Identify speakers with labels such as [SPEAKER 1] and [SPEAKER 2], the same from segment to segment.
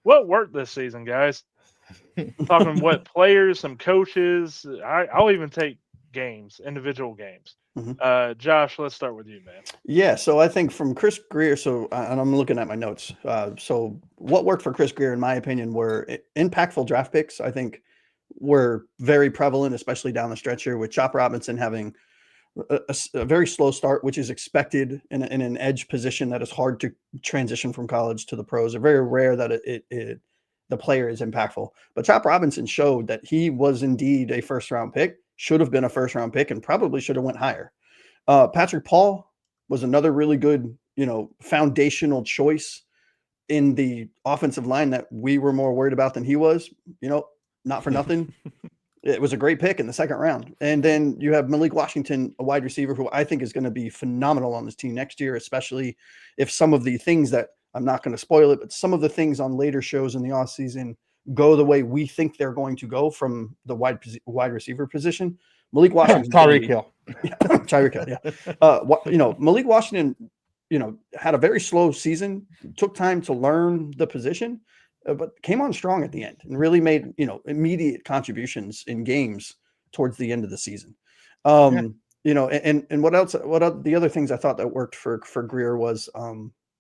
[SPEAKER 1] what worked this season, guys? Talking what players, some coaches. I'll even take games, individual games.
[SPEAKER 2] Mhm.
[SPEAKER 1] Josh, let's start with you, man.
[SPEAKER 2] Yeah, so I think from Chris Greer, and I'm looking at my notes. So what worked for Chris Greer, in my opinion, were impactful draft picks. I think were very prevalent, especially down the stretch here, with Chop Robinson having a very slow start, which is expected in an edge position that is hard to transition from college to the pros. It's very rare that the player is impactful. But Chop Robinson showed that he was indeed a first round pick, should have been a first round pick, and probably should have went higher. Patrick Paul was another really good, foundational choice in the offensive line that we were more worried about than he was. Not for nothing. It was a great pick in the second round. And then you have Malik Washington, a wide receiver who I think is going to be phenomenal on this team next year, especially if some of the things that I'm not going to spoil it, but some of the things on later shows in the offseason go the way we think they're going to go from the wide receiver position. Malik Washington is going to
[SPEAKER 3] Tyreek
[SPEAKER 2] be
[SPEAKER 3] Hill.
[SPEAKER 2] Tyreek Hill, Malik Washington, had a very slow season, took time to learn the position, but came on strong at the end and really made, immediate contributions in games towards the end of the season. And what else? The other things I thought that worked for Greer was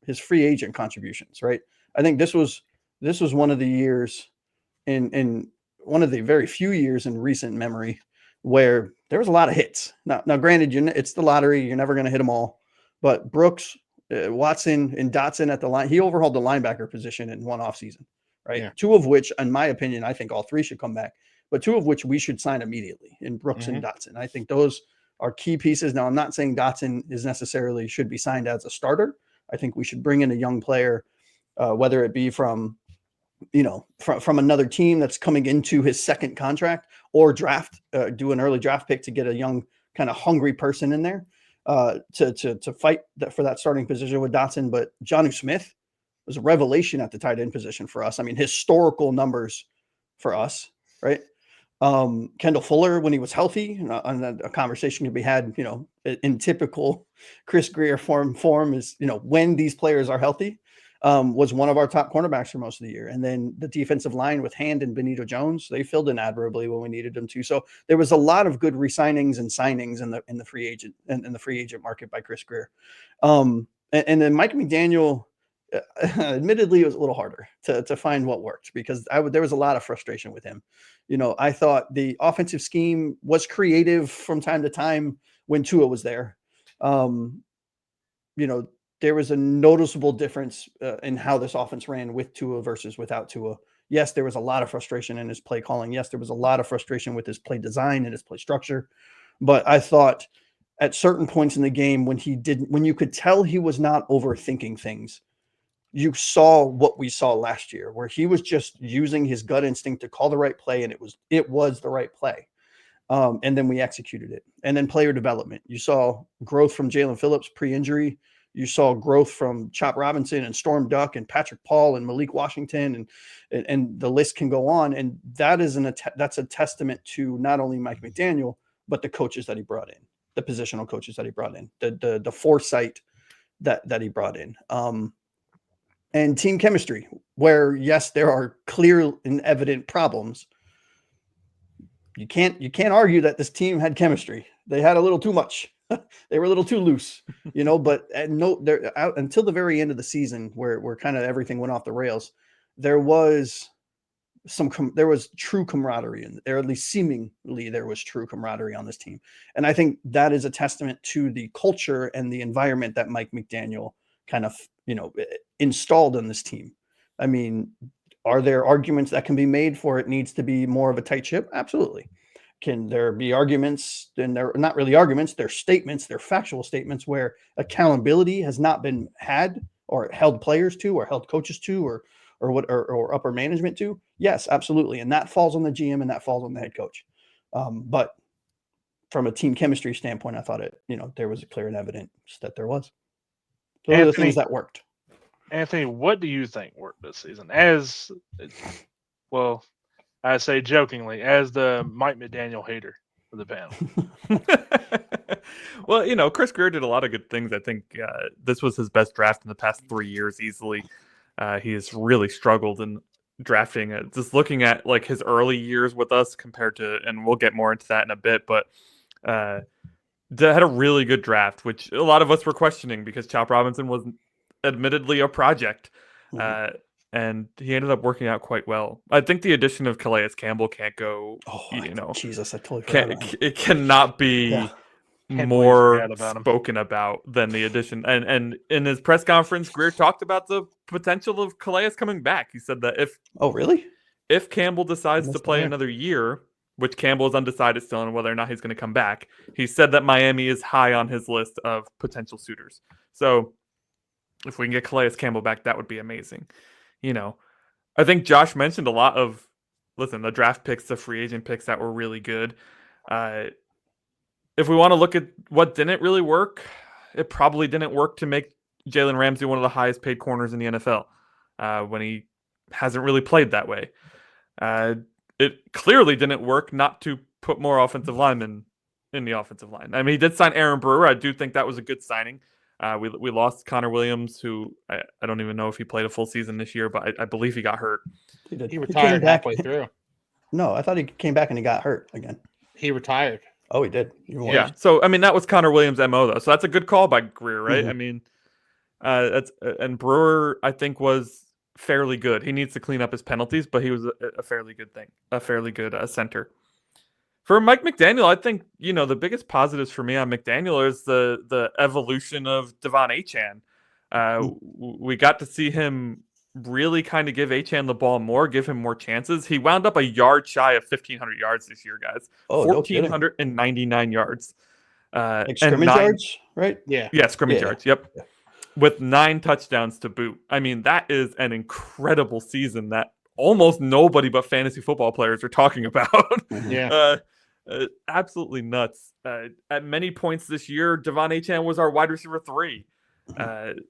[SPEAKER 2] his free agent contributions. Right, I think this was one of the years in one of the very few years in recent memory where there was a lot of hits. Now, granted, it's the lottery; you're never going to hit them all. But Brooks, Watson, and Dotson at the line, he overhauled the linebacker position in one offseason, right?
[SPEAKER 3] Yeah.
[SPEAKER 2] Two of which, in my opinion, I think all three should come back, but two of which we should sign immediately in Brooks and Dotson. I think those are key pieces. Now, I'm not saying Dotson is necessarily should be signed as a starter. I think we should bring in a young player, whether it be from another team that's coming into his second contract, or do an early draft pick to get a young kind of hungry person in there to fight for that starting position with Dotson. But Jonnu Smith was a revelation at the tight end position for us. I mean, historical numbers for us, right? Kendall Fuller, when he was healthy, and a conversation can be had, in typical Chris Greer form is, when these players are healthy, was one of our top cornerbacks for most of the year. And then the defensive line with Hand and Benito Jones, they filled in admirably when we needed them to. So there was a lot of good re-signings and signings in the free agent in the free agent market by Chris Greer. And then Mike McDaniel, admittedly, it was a little harder to find what worked, because there was a lot of frustration with him. I thought the offensive scheme was creative from time to time when Tua was there. There was a noticeable difference in how this offense ran with Tua versus without Tua. Yes, there was a lot of frustration in his play calling. Yes, there was a lot of frustration with his play design and his play structure. But I thought at certain points in the game when you could tell he was not overthinking things, you saw what we saw last year, where he was just using his gut instinct to call the right play, and it was the right play. And then we executed it. And then player development. You saw growth from Jalen Phillips pre-injury. You saw growth from Chop Robinson and Storm Duck and Patrick Paul and Malik Washington, and the list can go on. And that's a testament to not only Mike McDaniel, but the coaches that he brought in, the positional coaches that he brought in, the foresight that he brought in. And team chemistry, where yes, there are clear and evident problems. You can't argue that this team had chemistry. They had a little too much. They were a little too loose, but until the very end of the season, where kind of everything went off the rails, there was true camaraderie, or at least seemingly there was true camaraderie on this team. And I think that is a testament to the culture and the environment that Mike McDaniel kind of, installed in this team. I mean, are there arguments that can be made for it needs to be more of a tight ship? Absolutely. Can there be arguments? And they're not really arguments, they're statements, they're factual statements where accountability has not been had or held players to, or held coaches to, or upper management to? Yes, absolutely. And that falls on the GM and that falls on the head coach. But from a team chemistry standpoint, I thought there was a clear and evidence that there was. Those are the things that worked.
[SPEAKER 1] Anthony, what do you think worked this season? Well, I say jokingly, as the Mike McDaniel hater of the panel.
[SPEAKER 3] Well, Chris Greer did a lot of good things. I think this was his best draft in the past 3 years easily. He has really struggled in drafting it. Just looking at like his early years with us compared to, and we'll get more into that in a bit, but had a really good draft, which a lot of us were questioning because Chop Robinson was admittedly a project. And he ended up working out quite well. I think the addition of Calais Campbell can't go,
[SPEAKER 2] Jesus, I totally forgot.
[SPEAKER 3] it cannot be more spoken about than the addition. And in his press conference, Greer talked about the potential of Calais coming back. He said that if Campbell decides to play another year, which Campbell is undecided still on whether or not he's going to come back, he said that Miami is high on his list of potential suitors. So if we can get Calais Campbell back, that would be amazing. I think Josh mentioned a lot of, the draft picks, the free agent picks that were really good. If we want to look at what didn't really work, it probably didn't work to make Jalen Ramsey one of the highest paid corners in the NFL when he hasn't really played that way. It clearly didn't work not to put more offensive linemen in the offensive line. I mean, he did sign Aaron Brewer. I do think that was a good signing. We lost Connor Williams, who I don't even know if he played a full season this year, but I believe he got hurt.
[SPEAKER 4] He retired halfway through.
[SPEAKER 2] No, I thought he came back and he got hurt again.
[SPEAKER 4] He retired.
[SPEAKER 2] Oh, he did.
[SPEAKER 3] Yeah. So, I mean, that was Connor Williams' MO, though. So that's a good call by Greer, right? I mean, and Brewer, I think, was fairly good. He needs to clean up his penalties, but he was a fairly good thing, a fairly good center. For Mike McDaniel, I think, the biggest positives for me on McDaniel is the evolution of Devon Achane. We got to see him really kind of give Achane the ball more, give him more chances. He wound up a yard shy of 1,500 yards this year, guys. 1,499 yards.
[SPEAKER 2] Scrimmage yards, right?
[SPEAKER 4] Yeah.
[SPEAKER 3] Yeah, scrimmage yards, yep. Yeah. With 9 touchdowns to boot. I mean, that is an incredible season that almost nobody but fantasy football players are talking about.
[SPEAKER 4] Yeah.
[SPEAKER 3] Absolutely nuts. At many points this year, Devon Achane was our wide receiver 3. And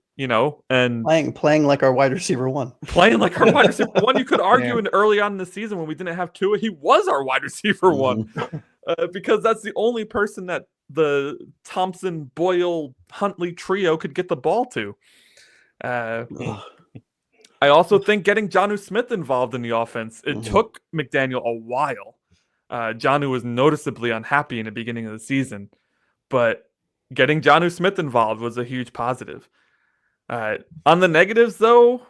[SPEAKER 2] playing like our wide receiver 1.
[SPEAKER 3] Playing like our wide receiver 1. You could argue in early on in the season when we didn't have Tua, he was our wide receiver 1. Because that's the only person that the Thompson, Boyle, Huntley trio could get the ball to. I also think getting Jonnu Smith involved in the offense, it took McDaniel a while. Jonnu was noticeably unhappy in the beginning of the season, but getting Jonnu Smith involved was a huge positive. On the negatives, though,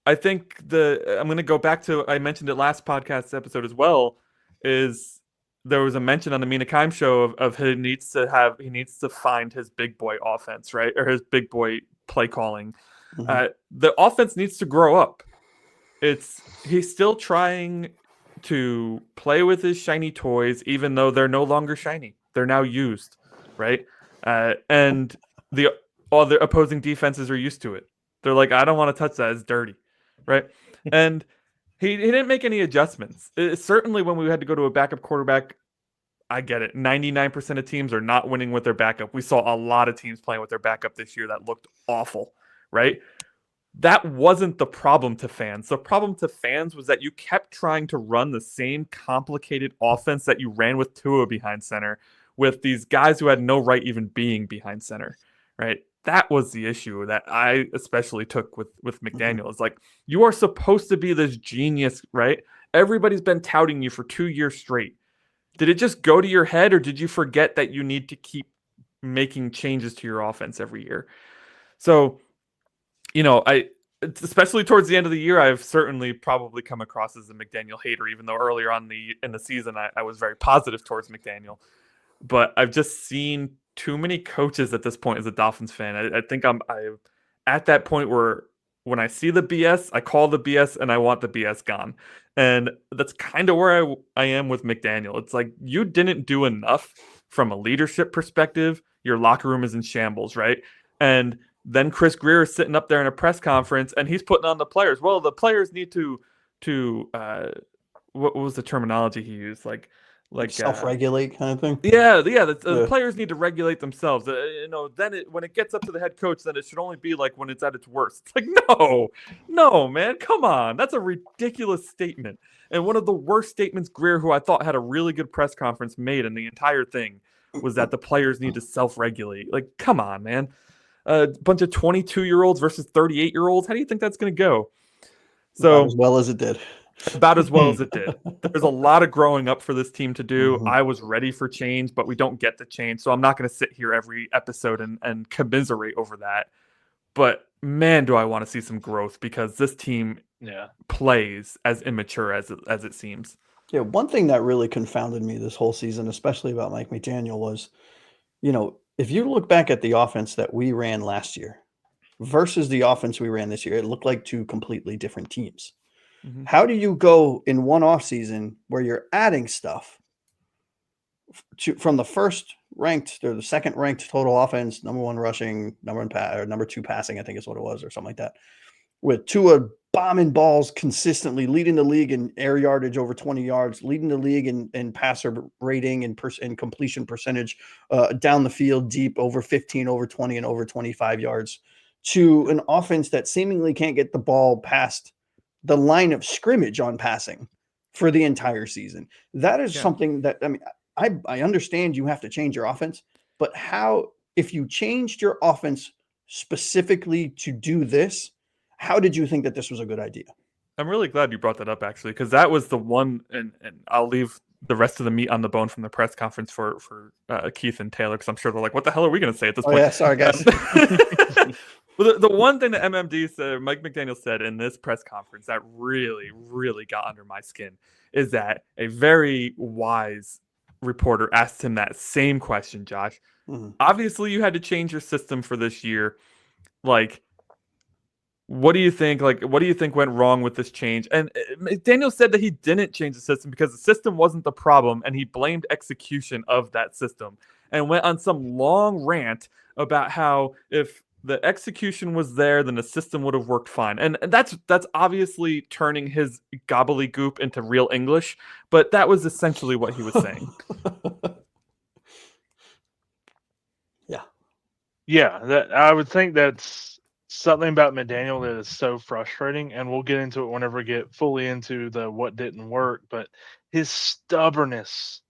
[SPEAKER 3] I think I'm going to go back to, I mentioned it last podcast episode as well, is there was a mention on the Mina Kimes show of he needs to find his big boy offense, right? Or his big boy play calling. The offense needs to grow up. He's still trying to play with his shiny toys, even though they're no longer shiny. They're now used, right? And all the opposing defenses are used to it. They're like, I don't want to touch that. It's dirty, right? And he didn't make any adjustments. Certainly when we had to go to a backup quarterback, I get it. 99% of teams are not winning with their backup. We saw a lot of teams playing with their backup this year that looked awful, right? That wasn't the problem to fans. The problem to fans was that you kept trying to run the same complicated offense that you ran with Tua behind center, with these guys who had no right even being behind center, right? That was the issue that I especially took with McDaniel. It's like, you are supposed to be this genius, right? Everybody's been touting you for 2 years straight. Did it just go to your head, or did you forget that you need to keep making changes to your offense every year? So, especially towards the end of the year, I've certainly probably come across as a McDaniel hater, even though earlier on in the season, I was very positive towards McDaniel. But I've just seen too many coaches at this point as a Dolphins fan. I think I'm at that point where when I see the BS, I call the BS and I want the BS gone. And that's kind of where I am with McDaniel. It's like, you didn't do enough from a leadership perspective. Your locker room is in shambles, right? And then Chris Greer is sitting up there in a press conference and he's putting on the players. Well, the players need to what was the terminology he used? Like
[SPEAKER 2] self-regulate kind of thing.
[SPEAKER 3] Yeah. The players need to regulate themselves. Then when it gets up to the head coach, then it should only be like when it's at its worst. It's like, no, man, come on. That's a ridiculous statement. And one of the worst statements Greer, who I thought had a really good press conference, made in the entire thing was that the players need to self-regulate. Like, come on, man. A bunch of 22-year-olds versus 38-year-olds. How do you think that's going to go?
[SPEAKER 2] So as well as it did.
[SPEAKER 3] about as well as it did. There's a lot of growing up for this team to do.
[SPEAKER 2] Mhm.
[SPEAKER 3] I was ready for change, but we don't get the change. So I'm not going to sit here every episode and commiserate over that. But man, do I want to see some growth because this team
[SPEAKER 1] Yeah.
[SPEAKER 3] plays as immature as it seems.
[SPEAKER 2] Yeah, one thing that really confounded me this whole season, especially about Mike McDaniel, was, if you look back at the offense that we ran last year versus the offense we ran this year, it looked like two completely different teams.
[SPEAKER 3] Mhm.
[SPEAKER 2] How do you go in one offseason where you're adding stuff from the first ranked or the second ranked total offense, number one rushing, number two passing, I think is what it was, or something like that, with Tua bombing balls consistently, leading the league in air yardage over 20 yards, leading the league in passer rating and completion percentage down the field deep over 15, over 20, and over 25 yards, to an offense that seemingly can't get the ball past the line of scrimmage on passing for the entire season. That is something that, I understand you have to change your offense, but if you changed your offense specifically to do this, how did you think that this was a good idea?
[SPEAKER 3] I'm really glad you brought that up, actually, because that was the one, and I'll leave the rest of the meat on the bone from the press conference for Keith and Taylor, because I'm sure they're like, what the hell are we going to say at this point?
[SPEAKER 2] Yeah, sorry, guys.
[SPEAKER 3] Well, the one thing that MMD said, Mike McDaniel said in this press conference that really, really got under my skin is that a very wise reporter asked him that same question, Josh.
[SPEAKER 2] Mhm.
[SPEAKER 3] Obviously, you had to change your system for this year. Like, what do you think? Like, what do you think went wrong with this change? And McDaniel said that he didn't change the system because the system wasn't the problem, and he blamed execution of that system and went on some long rant about how if the execution was there, then the system would have worked fine. And that's obviously turning his gobbledygook into real English, but that was essentially what he was saying.
[SPEAKER 1] Yeah, that I would think that's something about McDaniel that is so frustrating, and we'll get into it whenever we get fully into the what didn't work. But his stubbornness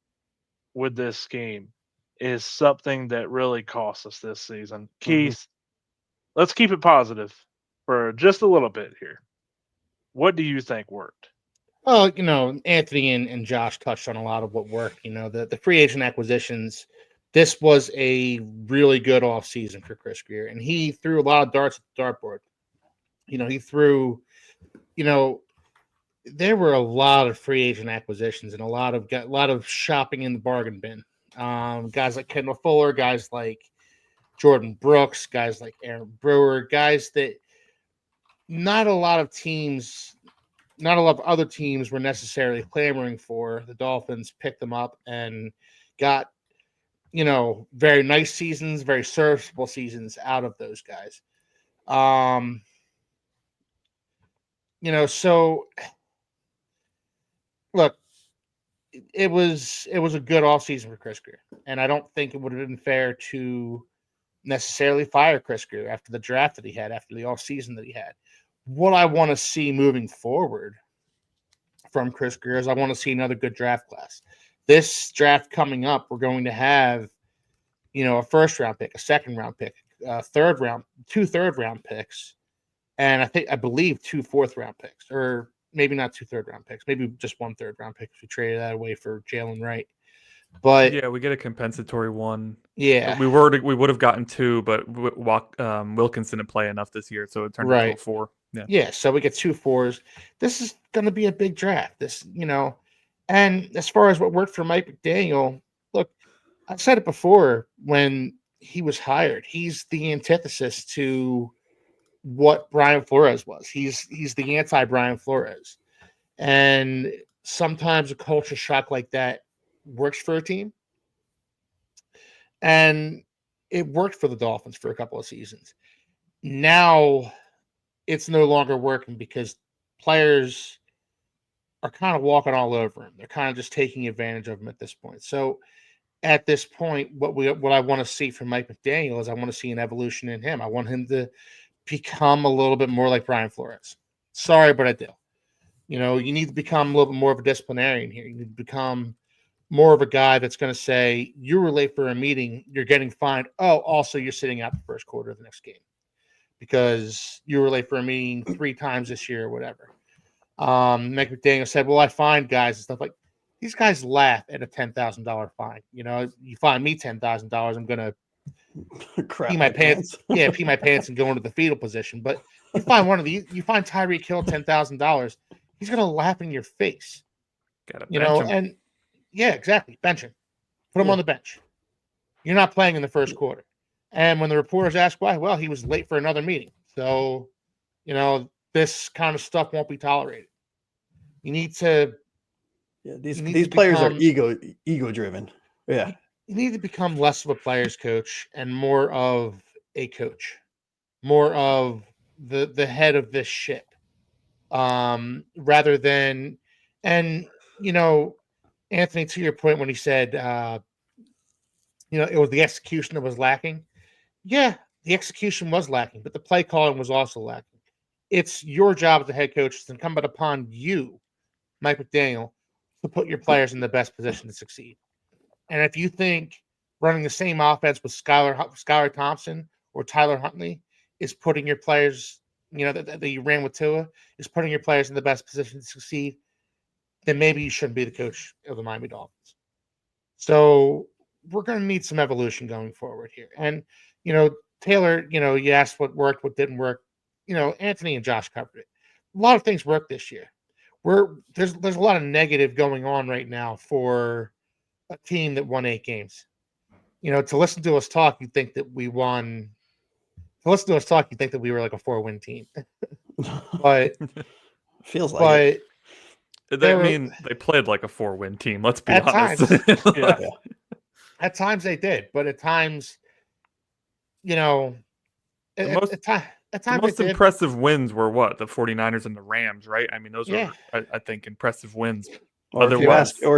[SPEAKER 1] with this scheme is something that really cost us this season. Keith, let's keep it positive for just a little bit here. What do you think worked?
[SPEAKER 4] Well, Anthony and Josh touched on a lot of what worked. The free agent acquisitions. This was a really good offseason for Chris Greer, and he threw a lot of darts at the dartboard. He threw, there were a lot of free agent acquisitions and a lot of shopping in the bargain bin. Guys like Kendall Fuller, guys like Jordan Brooks, guys like Aaron Brewer, guys that not a lot of other teams were necessarily clamoring for. The Dolphins picked them up and got, very nice seasons, very serviceable seasons out of those guys. So look, it was a good offseason for Chris Greer, and I don't think it would have been fair to necessarily fire Chris Greer after the draft that he had, after the offseason that he had. What I want to see moving forward from Chris Greer is I want to see another good draft class. This draft coming up, we're going to have, a first round pick, a second round pick, two third round picks, and I believe 2 fourth round picks, or maybe not 2 third round picks, maybe just 1 third round pick if we traded that away for Jalen Wright. But
[SPEAKER 3] yeah, we get a compensatory one.
[SPEAKER 4] Yeah,
[SPEAKER 3] we would have gotten 2, but Wilkins didn't play enough this year, so it turned into a 4.
[SPEAKER 4] Yeah, so we get 2 4s. This is going to be a big draft. And as far as what worked for Mike McDaniel, look, I said it before when he was hired. He's the antithesis to what Brian Flores was. He's the anti-Brian Flores. And sometimes a culture shock like that works for a team. And it worked for the Dolphins for a couple of seasons. Now it's no longer working because players are kind of walking all over him. They're kind of just taking advantage of him at this point. So at this point, what I want to see from Mike McDaniel is I want to see an evolution in him. I want him to become a little bit more like Brian Flores. Sorry, but I do. You need to become a little bit more of a disciplinarian here. You need to become more of a guy that's going to say, you were late for a meeting, you're getting fined. Oh, also you're sitting out the first quarter of the next game because you were late for a meeting 3 times this year or whatever. Mike McDaniel said, "Well, I find guys and stuff like these guys laugh at a $10,000 fine. You fine me $10,000, I'm gonna
[SPEAKER 2] Crap
[SPEAKER 4] pee my pants. Yeah, pee my pants and go into the fetal position. But you find you find Tyreek Hill $10,000, he's gonna laugh in your face.
[SPEAKER 3] Gotta bench him.
[SPEAKER 4] And yeah, exactly. Bench him. Put him on the bench. You're not playing in the first quarter. And when the reporters ask why, well, he was late for another meeting. So, this kind of stuff won't be tolerated. You need to.
[SPEAKER 2] Yeah, these players are ego driven. Yeah.
[SPEAKER 4] You need to become less of a player's coach and more of a coach, more of the head of this ship, rather than, and Anthony, to your point when he said, it was the execution that was lacking. Yeah, the execution was lacking, but the play calling was also lacking. It's your job as the head coach. It's incumbent upon you, Mike McDaniel, to put your players in the best position to succeed. And if you think running the same offense with Skylar Thompson or Tyler Huntley is putting your players, that you ran with Tua, is putting your players in the best position to succeed, then maybe you shouldn't be the coach of the Miami Dolphins. So we're going to need some evolution going forward here. And, Taylor, you asked what worked, what didn't work. Anthony and Josh covered it. A lot of things worked this year. There's a lot of negative going on right now for a team that won 8 games. To listen to us talk, you'd think that we won. To listen to us talk, you'd think that we were like a 4-win team. But
[SPEAKER 2] feels like it.
[SPEAKER 3] They played like a 4-win team. Let's be honest.
[SPEAKER 4] Yeah. At times they did, but at times,
[SPEAKER 3] the most impressive wins were what? The 49ers and the Rams, right? I mean, those were, I think, impressive wins.
[SPEAKER 2] Or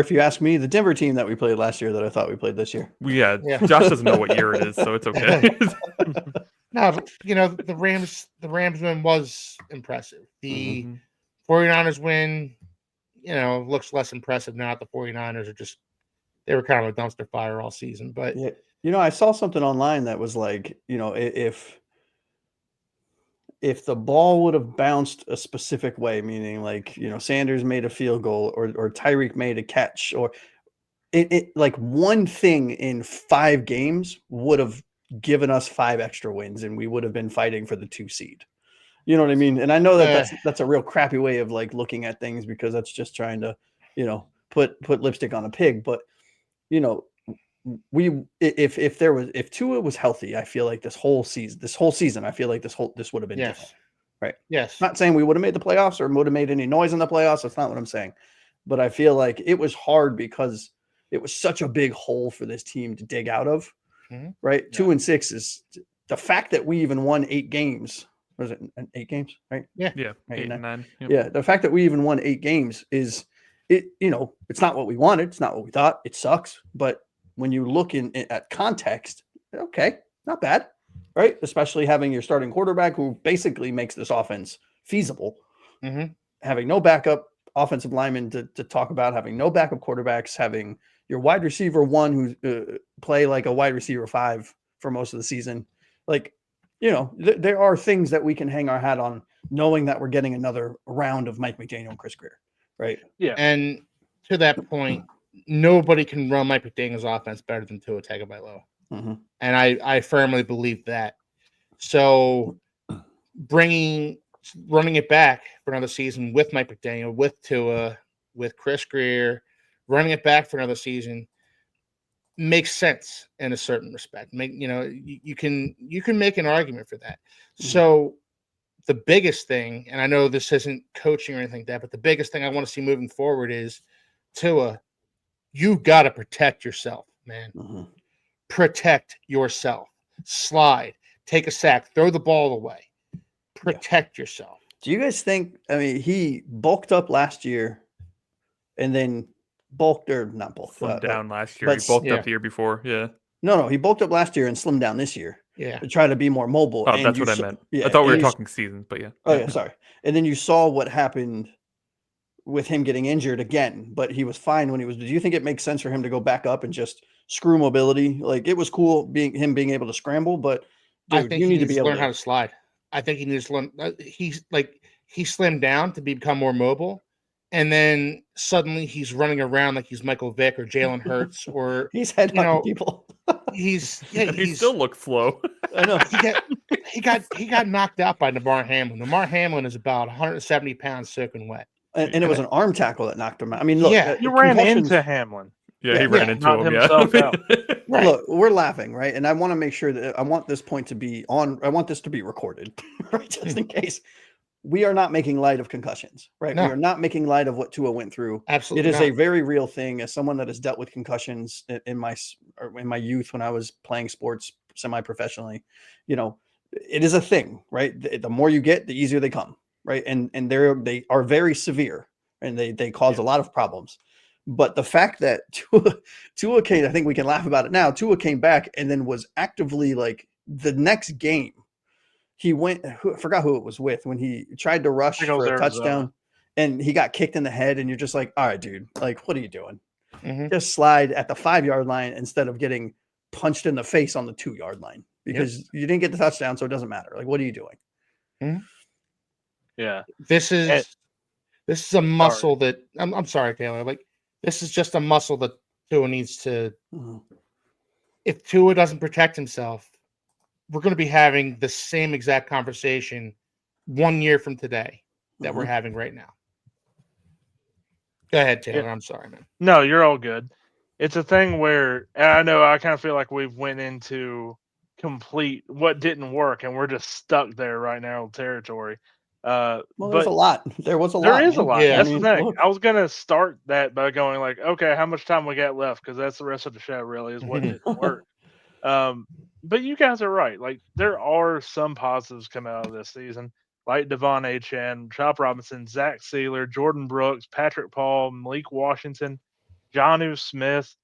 [SPEAKER 2] if you ask me, the Denver team that we played last year that I thought we played this year.
[SPEAKER 3] Yeah. Josh doesn't know what year it is, so it's okay.
[SPEAKER 4] No, the Rams win was impressive. The 49ers win, looks less impressive now. The 49ers they were kind of a dumpster fire all season. But
[SPEAKER 2] I saw something online that was like, if the ball would have bounced a specific way, meaning like, Sanders made a field goal or Tyreek made a catch, or it like one thing in 5 games would have given us 5 extra wins and we would have been fighting for the 2 seed. You know what I mean? And I know that that's a real crappy way of like looking at things, because that's just trying to, put lipstick on a pig. But, if Tua was healthy, I feel like this whole season, I feel like this would have been different. Right.
[SPEAKER 4] Yes.
[SPEAKER 2] Not saying we would have made the playoffs or would have made any noise in the playoffs. That's not what I'm saying. But I feel like it was hard because it was such a big hole for this team to dig out of. Right. Yeah. 2-6 is the fact that we even won 8 games. Was it 8 games? Right.
[SPEAKER 3] Yeah. 8 and 9.
[SPEAKER 2] Yep. Yeah. The fact that we even won 8 games is it's not what we wanted. It's not what we thought. It sucks. But when you look at context, okay, not bad, right? Especially having your starting quarterback who basically makes this offense feasible, having no backup offensive lineman to talk about, having no backup quarterbacks, having your wide receiver 1 who play like a wide receiver 5 for most of the season. Like, there are things that we can hang our hat on, knowing that we're getting another round of Mike McDaniel and Chris Greer, right?
[SPEAKER 4] Yeah. And to that point, nobody can run Mike McDaniel's offense better than Tua Tagovailoa. And I firmly believe that. So running it back for another season with Mike McDaniel, with Tua, with Chris Greer, running it back for another season makes sense in a certain respect. You can make an argument for that. So the biggest thing, and I know this isn't coaching or anything like that, but the biggest thing I want to see moving forward is Tua, you got to protect yourself, man. Protect yourself. Slide, take a sack, throw the ball away. Protect yourself.
[SPEAKER 2] Do you guys think, he bulked up last year and then
[SPEAKER 3] slimmed down last year. He bulked up the year before. Yeah.
[SPEAKER 2] No, he bulked up last year and slimmed down this year.
[SPEAKER 4] Yeah.
[SPEAKER 2] To try to be more mobile.
[SPEAKER 3] Oh, that's what I meant. Yeah, I thought we were talking seasons, but yeah.
[SPEAKER 2] Oh, yeah, sorry. And then you saw what happened with him getting injured again, but he was fine when he was. Do you think it makes sense for him to go back up and just screw mobility? Like, it was cool being able to scramble, but dude,
[SPEAKER 4] I think
[SPEAKER 2] you
[SPEAKER 4] he
[SPEAKER 2] need to be able
[SPEAKER 4] to learn how to slide. I think he needs to learn. He's like, he slimmed down to become more mobile, and then suddenly he's running around like he's Michael Vick or Jalen Hurts or
[SPEAKER 2] He's headhunting people.
[SPEAKER 4] he's
[SPEAKER 3] And he still looks slow.
[SPEAKER 2] I know.
[SPEAKER 4] he got knocked out by Damar Hamlin. Damar Hamlin is about 170 pounds soaking wet.
[SPEAKER 2] And it was an arm tackle that knocked him out. I mean, look,
[SPEAKER 4] Yeah.
[SPEAKER 1] You ran
[SPEAKER 2] concussions-
[SPEAKER 1] into Hamlin.
[SPEAKER 3] Yeah, he
[SPEAKER 2] Yeah,
[SPEAKER 3] ran
[SPEAKER 4] yeah,
[SPEAKER 3] into
[SPEAKER 1] knocked
[SPEAKER 3] him.
[SPEAKER 1] himself
[SPEAKER 3] Yeah.
[SPEAKER 1] out.
[SPEAKER 4] Right.
[SPEAKER 2] Look, we're laughing, right? And I want to make sure that I want this point to be on. I want this to be recorded, right? Just in case. We are not making light of concussions, right?
[SPEAKER 4] No.
[SPEAKER 2] We are not making light of what Tua went through.
[SPEAKER 4] Absolutely
[SPEAKER 2] It is
[SPEAKER 4] not.
[SPEAKER 2] a very real thing. As someone that has dealt with concussions in my youth when I was playing sports semi-professionally, it is a thing, right? The more you get, the easier they come, right? And they are very severe, and they cause a lot of problems. But the fact that Tua came, I think we can laugh about it now. Tua came back and then was actively like the next game. He went, I forgot who it was with, when he tried to rush
[SPEAKER 1] think it was
[SPEAKER 2] for a
[SPEAKER 1] Arizona.
[SPEAKER 2] touchdown and he got kicked in the head. And you're just like, all right, dude, like, what are you doing?
[SPEAKER 4] Mhm.
[SPEAKER 2] Just slide at the 5-yard line instead of getting punched in the face on the 2-yard line because you didn't get the touchdown. So it doesn't matter. Like, what are you doing?
[SPEAKER 1] Yeah.
[SPEAKER 4] This is a muscle that I'm sorry, Taylor. Like, this is just a muscle that Tua needs to.
[SPEAKER 2] Mhm.
[SPEAKER 4] If Tua doesn't protect himself, we're going to be having the same exact conversation 1 year from today that we're having right now. Go ahead, Taylor. I'm sorry, man.
[SPEAKER 1] No, you're all good. It's a thing where, and I know I kind of feel like we've went into complete what didn't work, and we're just stuck there right now in territory.
[SPEAKER 2] Well,
[SPEAKER 1] But
[SPEAKER 2] there's a lot. There was a
[SPEAKER 1] there
[SPEAKER 2] lot.
[SPEAKER 1] is a
[SPEAKER 2] man.
[SPEAKER 1] lot.
[SPEAKER 4] Yeah.
[SPEAKER 1] That's
[SPEAKER 2] I mean,
[SPEAKER 1] the thing.
[SPEAKER 2] look.
[SPEAKER 1] I was gonna start that by going like, okay, how much time we got left? Because that's the rest of the show. Really, is what didn't work. But you guys are right. Like, there are some positives coming out of this season, like Devon Achane, Chop Robinson, Zach Sealer, Jordan Brooks, Patrick Paul, Malik Washington, Jonnu Smith,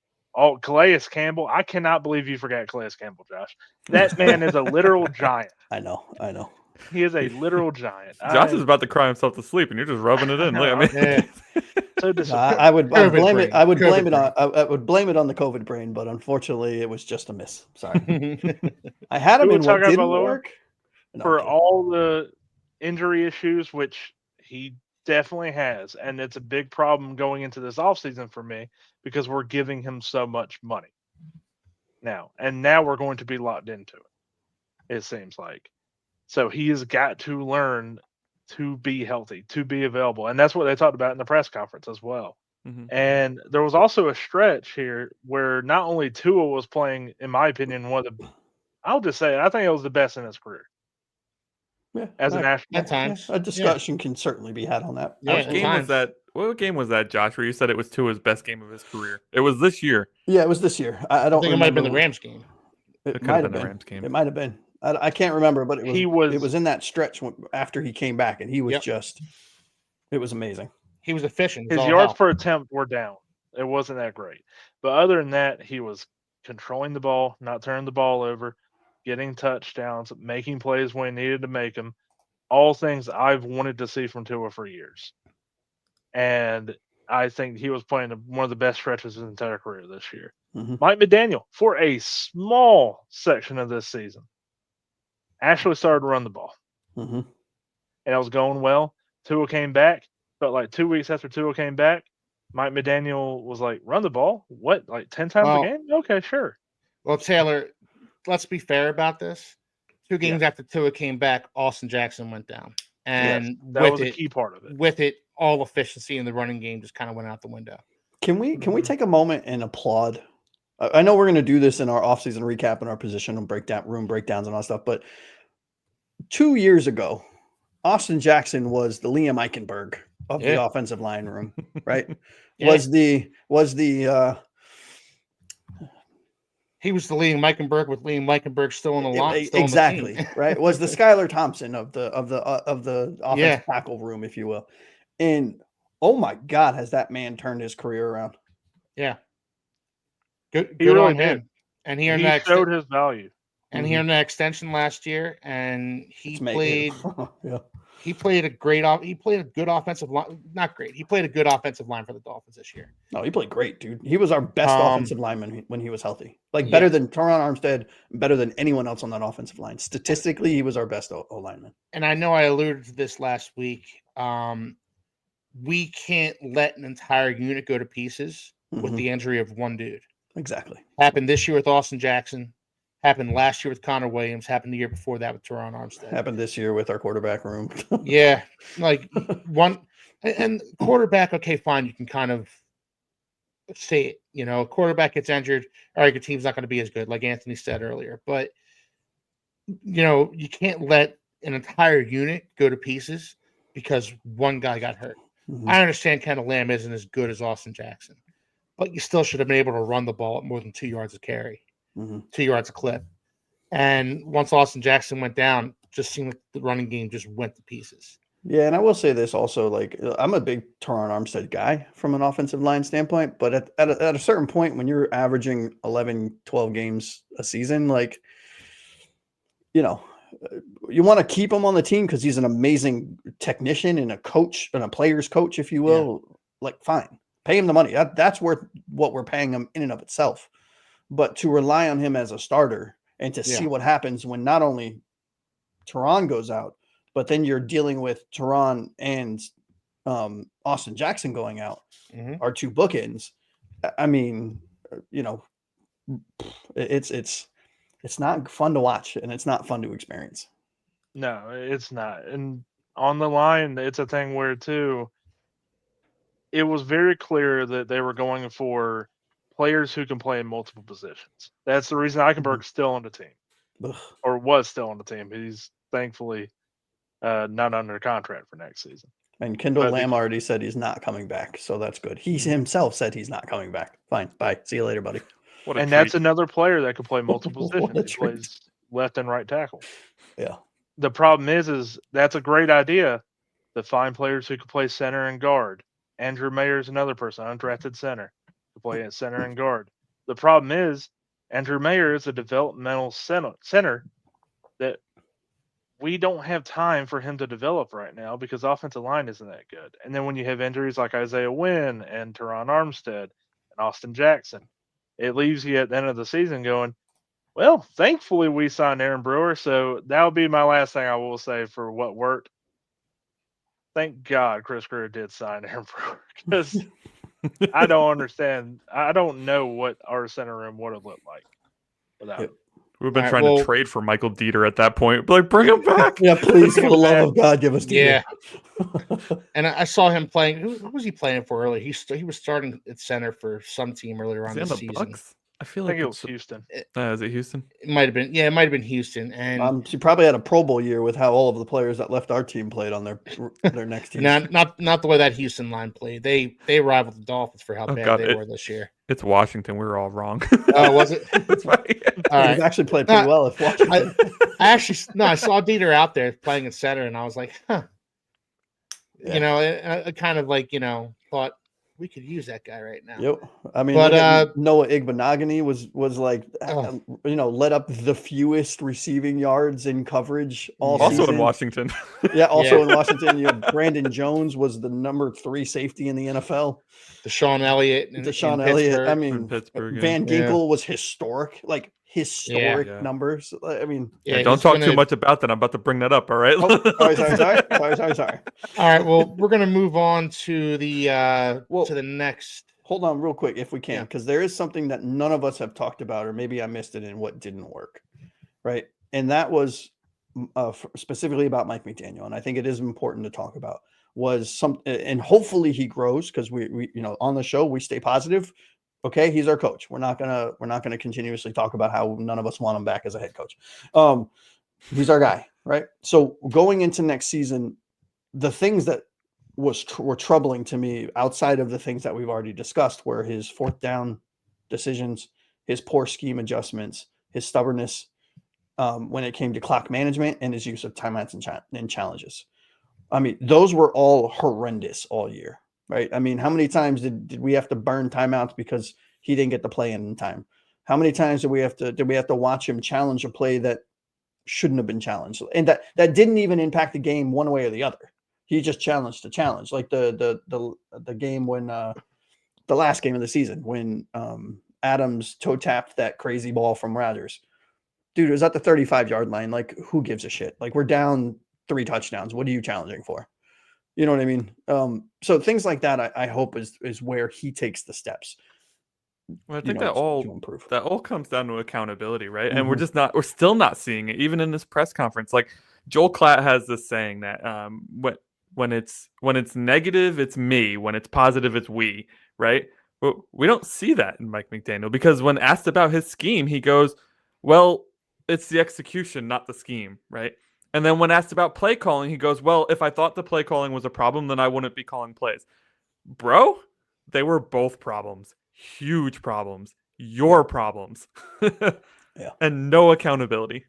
[SPEAKER 1] Calais Campbell. I cannot believe you forgot Calais Campbell, Josh. That man is a literal giant.
[SPEAKER 2] I know.
[SPEAKER 1] He is a literal giant.
[SPEAKER 3] Josh is about to cry himself to sleep, and you're just rubbing it in. Look, I mean,
[SPEAKER 4] Yeah.
[SPEAKER 1] so
[SPEAKER 2] No,
[SPEAKER 1] disappointed.
[SPEAKER 2] I would
[SPEAKER 4] COVID
[SPEAKER 2] blame
[SPEAKER 4] brain.
[SPEAKER 2] it. I would
[SPEAKER 4] COVID
[SPEAKER 2] blame it
[SPEAKER 4] brain.
[SPEAKER 2] on. I would blame it on the COVID brain, but unfortunately, it was just a miss. Sorry, I had him
[SPEAKER 1] Tua
[SPEAKER 2] in what didn't
[SPEAKER 1] Tagovailoa
[SPEAKER 2] work. No,
[SPEAKER 1] for
[SPEAKER 2] I'm kidding.
[SPEAKER 1] all the injury issues, which he definitely has, and it's a big problem going into this offseason for me because we're giving him so much money now, and now we're going to be locked into it. It seems like. So he has got to learn to be healthy, to be available. And that's what they talked about in the press conference as well.
[SPEAKER 3] Mhm.
[SPEAKER 1] And there was also a stretch here where not only Tua was playing, in my opinion, one of the, I'll just say it, I think it was the best in his career
[SPEAKER 2] Yeah,
[SPEAKER 1] as a
[SPEAKER 2] right.
[SPEAKER 1] national.
[SPEAKER 4] At times.
[SPEAKER 2] A discussion can certainly be had on that.
[SPEAKER 4] Yeah,
[SPEAKER 3] What game was that? What game was that, Josh? Where you said it was Tua's best game of his career? It was this year.
[SPEAKER 2] Yeah, it was this year. I
[SPEAKER 4] I
[SPEAKER 2] don't.
[SPEAKER 4] think it might have been the
[SPEAKER 2] remember.
[SPEAKER 4] Rams game.
[SPEAKER 2] It
[SPEAKER 3] It
[SPEAKER 2] might
[SPEAKER 3] could
[SPEAKER 2] have
[SPEAKER 3] have been the
[SPEAKER 2] been.
[SPEAKER 3] Rams game.
[SPEAKER 2] It might have been. I can't remember, but it was.
[SPEAKER 1] He was-
[SPEAKER 2] It was in that stretch after he came back, and he was
[SPEAKER 4] Yep.
[SPEAKER 2] just. It was amazing.
[SPEAKER 4] He was efficient. It was
[SPEAKER 1] His
[SPEAKER 4] all
[SPEAKER 1] yards
[SPEAKER 4] hell.
[SPEAKER 1] per attempt were down. It wasn't that great. But other than that, he was controlling the ball, not turning the ball over, getting touchdowns, making plays when he needed to make them. All things I've wanted to see from Tua for years. And I think he was playing one of the best stretches of his entire career this year.
[SPEAKER 2] Mhm.
[SPEAKER 1] Mike McDaniel, for a small section of this season, actually started to run the ball.
[SPEAKER 2] Mhm.
[SPEAKER 1] And it was going well. Tua came back. But like 2 weeks after Tua came back, Mike McDaniel was like, run the ball? What, like 10 times
[SPEAKER 4] Well-
[SPEAKER 1] a game? Okay, sure.
[SPEAKER 4] Well, Taylor, let's be fair about this. 2 games after Tua came back, Austin Jackson went down. And
[SPEAKER 1] That was a key part of it.
[SPEAKER 4] with it, all efficiency in the running game just kind of went out the window.
[SPEAKER 2] Can we take a moment and applaud? I know we're going to do this in our offseason recap and our position and room breakdowns and all that stuff, but 2 years ago, Austin Jackson was the Liam Eichenberg of the
[SPEAKER 4] Yeah.
[SPEAKER 2] offensive line room, right?
[SPEAKER 4] Yeah.
[SPEAKER 2] Was the
[SPEAKER 4] He was the Liam Eichenberg with Liam Eichenberg still on the line.
[SPEAKER 2] exactly right? Was the Skylar Thompson of the offensive
[SPEAKER 4] Yeah.
[SPEAKER 2] tackle room, if you will. And oh my God, has that man turned his career around?
[SPEAKER 4] Yeah. Good
[SPEAKER 1] He really
[SPEAKER 4] on him.
[SPEAKER 1] did.
[SPEAKER 4] And he earned
[SPEAKER 1] He
[SPEAKER 4] that
[SPEAKER 1] showed his value.
[SPEAKER 4] and he earned that extension last year, and he
[SPEAKER 2] It's
[SPEAKER 4] played
[SPEAKER 2] yeah.
[SPEAKER 4] He played a good offensive line. Not great. He played a good offensive line for the Dolphins this year.
[SPEAKER 2] No, he played great, dude. He was our best offensive lineman when he was healthy. Like better than Teron Armstead, better than anyone else on that offensive line. Statistically, he was our best O lineman.
[SPEAKER 4] And I know I alluded to this last week. We can't let an entire unit go to pieces with the injury of one dude.
[SPEAKER 2] Exactly.
[SPEAKER 4] Happened this year with Austin Jackson. Happened last year with Connor Williams. Happened the year before that with Teron Armstead.
[SPEAKER 2] Happened this year with our quarterback room.
[SPEAKER 4] Yeah, like one and quarterback. Okay, fine. You can kind of say it. You know, a quarterback gets injured. All right, your team's not going to be as good, like Anthony said earlier. But you know, you can't let an entire unit go to pieces because one guy got hurt. I understand Kendall Lamb isn't as good as Austin Jackson, but you still should have been able to run the ball at more than 2 yards of carry. 2 yards a clip. And once Austin Jackson went down, just seemed like the running game just went to pieces.
[SPEAKER 2] Yeah, and I will say this also, like I'm a big Teron Armstead guy from an offensive line standpoint, but at a certain point when you're averaging 11, 12 games a season, like, you know, you want to keep him on the team because he's an amazing technician and a coach and a player's coach, if you will. Yeah. Like, fine. Pay him the money. That's worth what we're paying him in and of itself. But to rely on him as a starter and to see what happens when not only Teron goes out, but then you're dealing with Teron and Austin Jackson going out, our two bookends. I mean, you know, it's not fun to watch and it's not fun to experience.
[SPEAKER 1] No, it's not. And on the line, it's a thing where too, it was very clear that they were going for players who can play in multiple positions. That's the reason Eichenberg's still on the team, or was still on the team. He's thankfully not under contract for next season.
[SPEAKER 2] And Kendall Lamb already said he's not coming back, so that's good. He himself said he's not coming back. Fine, bye. See you later, buddy.
[SPEAKER 1] And that's another player that could play multiple positions. He plays left and right tackle.
[SPEAKER 2] Yeah.
[SPEAKER 1] The problem is that's a great idea to find players who can play center and guard. Andrew Mayer is another person, undrafted center, to play at center and guard. The problem is Andrew Mayer is a developmental center that we don't have time for him to develop right now because offensive line isn't that good. And then when you have injuries like Isaiah Wynn and Teron Armstead and Austin Jackson, it leaves you at the end of the season going, well, thankfully we signed Aaron Brewer, so that'll be my last thing I will say for what worked. Thank God Chris Greer did sign Aaron Brewer because I don't understand. I don't know what our center room would have looked like without him.
[SPEAKER 3] We've been trying to trade for Michael Dieter at that point. Like, bring him back.
[SPEAKER 2] Yeah, please, for the love of God, give us Dieter.
[SPEAKER 4] Yeah. And I saw him playing. Who was he playing for earlier? He was starting at center for some team earlier on this season.
[SPEAKER 3] Bucks? I
[SPEAKER 1] think it was Houston.
[SPEAKER 3] Is it Houston?
[SPEAKER 4] It might have been. Yeah, it might have been Houston. And
[SPEAKER 2] she probably had a Pro Bowl year with how all of the players that left our team played on their next team.
[SPEAKER 4] Not the way that Houston line played. They rivaled the Dolphins for how bad they were this year.
[SPEAKER 3] It's Washington. We were all wrong.
[SPEAKER 4] Oh, was it?
[SPEAKER 3] That's right.
[SPEAKER 2] He's actually played pretty well at Washington.
[SPEAKER 4] I saw Dieter out there playing at center, and I was like, huh. Yeah. You know, I kind of like, thought we could use that guy right now.
[SPEAKER 2] Yep. I mean, but Noah Igbenogany was like, led up the fewest receiving yards in coverage all
[SPEAKER 3] also
[SPEAKER 2] season.
[SPEAKER 3] In Washington.
[SPEAKER 2] Yeah, also in Washington. You have Brandon Jones was the number 3 safety in the NFL.
[SPEAKER 4] Deshaun Elliott.
[SPEAKER 2] I mean, Van Ginkel was historic. Like, historic numbers. I mean,
[SPEAKER 3] don't talk too much about that. I'm about to bring that up. All right.
[SPEAKER 2] Sorry.
[SPEAKER 4] All right. Well, we're gonna move on to the to the next.
[SPEAKER 2] Hold on, real quick, if we can, because there is something that none of us have talked about, or maybe I missed it in what didn't work, right? And that was specifically about Mike McDaniel, and I think it is important to talk about. And hopefully he grows because we on the show we stay positive. Okay, he's our coach. We're not gonna continuously talk about how none of us want him back as a head coach. He's our guy, right? So going into next season, the things that were troubling to me outside of the things that we've already discussed were his fourth down decisions, his poor scheme adjustments, his stubbornness when it came to clock management, and his use of timeouts and challenges. I mean, those were all horrendous all year. Right. I mean, how many times did we have to burn timeouts because he didn't get the play in time? How many times did we have to watch him challenge a play that shouldn't have been challenged, and that didn't even impact the game one way or the other. He just challenged to challenge, like the game when the last game of the season when Adams toe tapped that crazy ball from Rodgers. Dude, it was at the 35-yard line. Like, who gives a shit? Like, we're down 3 touchdowns. What are you challenging for? You know what I mean? So things like that, I hope is where he takes the steps.
[SPEAKER 3] Well, I
[SPEAKER 2] you
[SPEAKER 3] think
[SPEAKER 2] know,
[SPEAKER 3] that
[SPEAKER 2] to improve.
[SPEAKER 3] all comes down to accountability, right? And we're still not seeing it, even in this press conference. Like Joel Klatt has this saying that when it's negative, it's me. When it's positive, it's we, right? Well, we don't see that in Mike McDaniel, because when asked about his scheme, he goes, "Well, it's the execution, not the scheme," right? And then when asked about play calling, he goes, "Well, if I thought the play calling was a problem, then I wouldn't be calling plays." Bro, they were both problems. Huge problems. Your problems.
[SPEAKER 2] Yeah.
[SPEAKER 3] And no accountability.